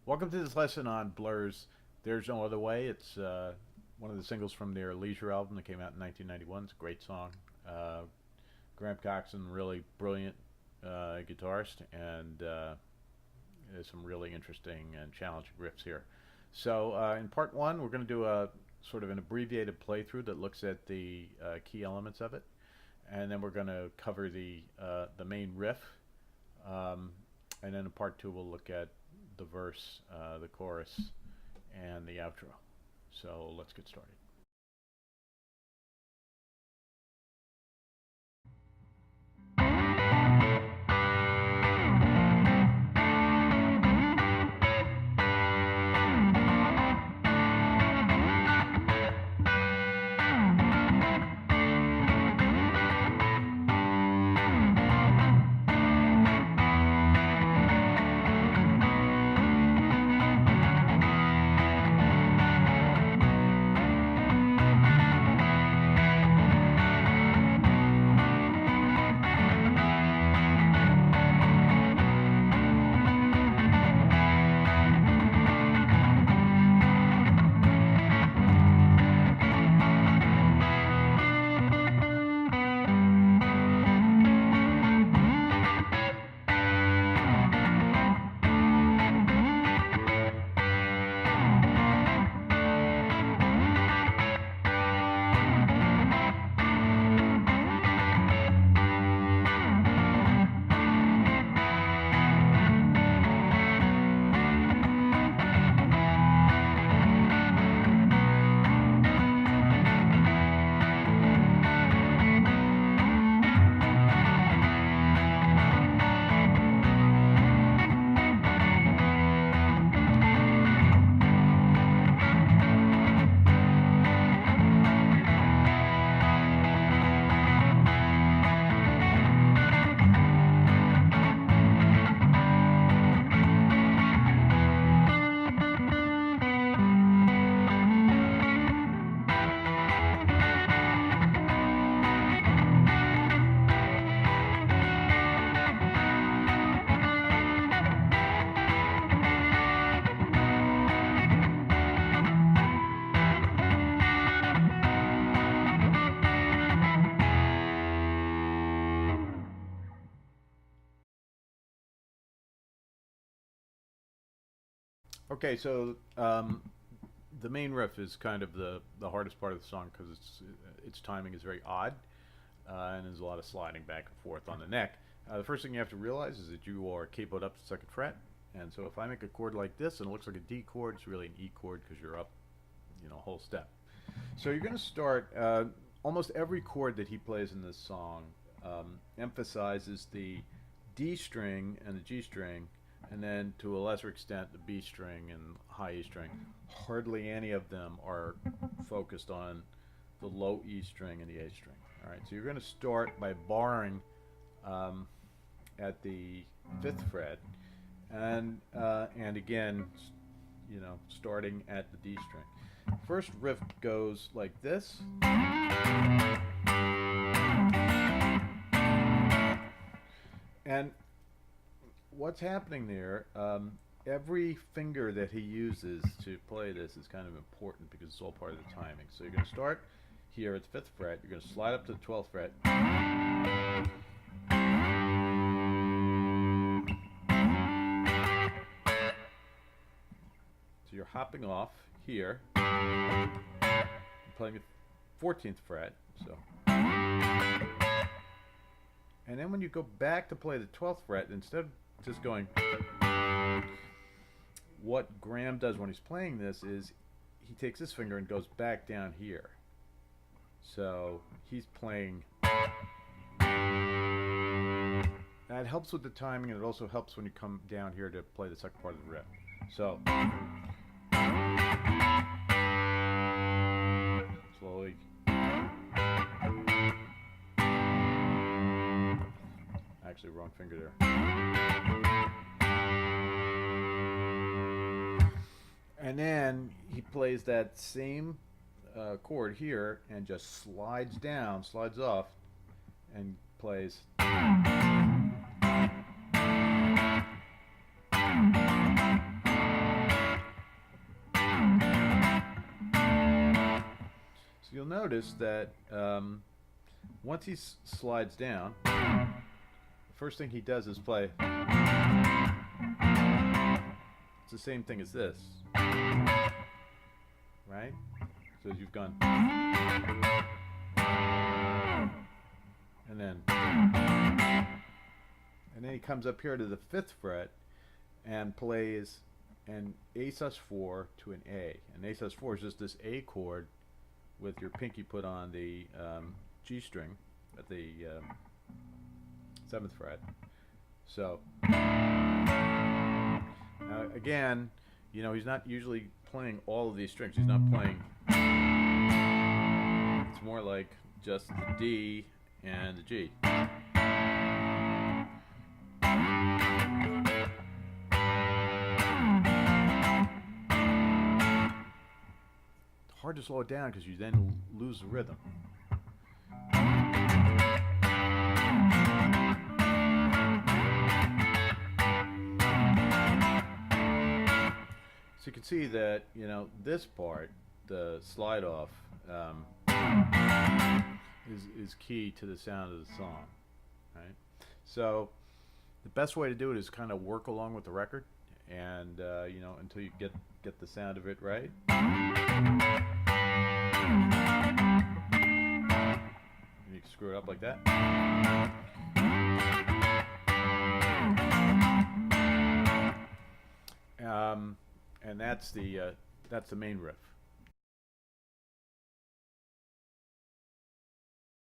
Welcome to this lesson on Blur's There's No Other Way. It's one of the singles from their Leisure album that came out in 1991. It's a great song. Graham Coxon, really brilliant guitarist, and there's some really interesting and challenging riffs here. So in part one, we're going to do a sort of an abbreviated playthrough that looks at the key elements of it, and then we're going to cover the main riff, and then in part two, we'll look at the verse, the chorus, and the outro. So let's get started. Okay, so the main riff is kind of the hardest part of the song because its timing is very odd, and there's a lot of sliding back and forth on the neck. The first thing you have to realize is that you are capoed up to the second fret, and so if I make a chord like this and it looks like a D chord, it's really an E chord because you're up, a whole step. So you're going to start. Almost every chord that he plays in this song emphasizes the D string and the G string, and then to a lesser extent the B string and high E string. Hardly any of them are focused on the low E string and the A string. All right, so you're going to start by barring at the fifth fret, and again, starting at the D string. First riff goes like this. And what's happening there, every finger that he uses to play this is kind of important because it's all part of the timing. So you're going to start here at the 5th fret, you're going to slide up to the 12th fret. So you're hopping off here, playing the 14th fret. So, and then when you go back to play the 12th fret, instead of just going, what Graham does when he's playing this is he takes this finger and goes back down here. So he's playing. That helps with the timing, and it also helps when you come down here to play the second part of the riff. So slowly. Actually, wrong finger there. And then he plays that same chord here and just slides down, slides off, and plays. you'll notice that once he slides down, the first thing he does is play. It's the same thing as this, right? So you've gone, and then he comes up here to the 5th fret and plays an A sus4 to an A. And A sus4 is just this A chord with your pinky put on the G string at the 7th fret. So now again, you know, he's not usually playing all of these strings. He's not playing. It's more like just the D and the G. Hard to slow it down because you then lose the rhythm. So you can see that, you know, this part, the slide off, is key to the sound of the song, right? So the best way to do it is kind of work along with the record, and you know, until you get the sound of it right. You can screw it up like that. And that's the main riff.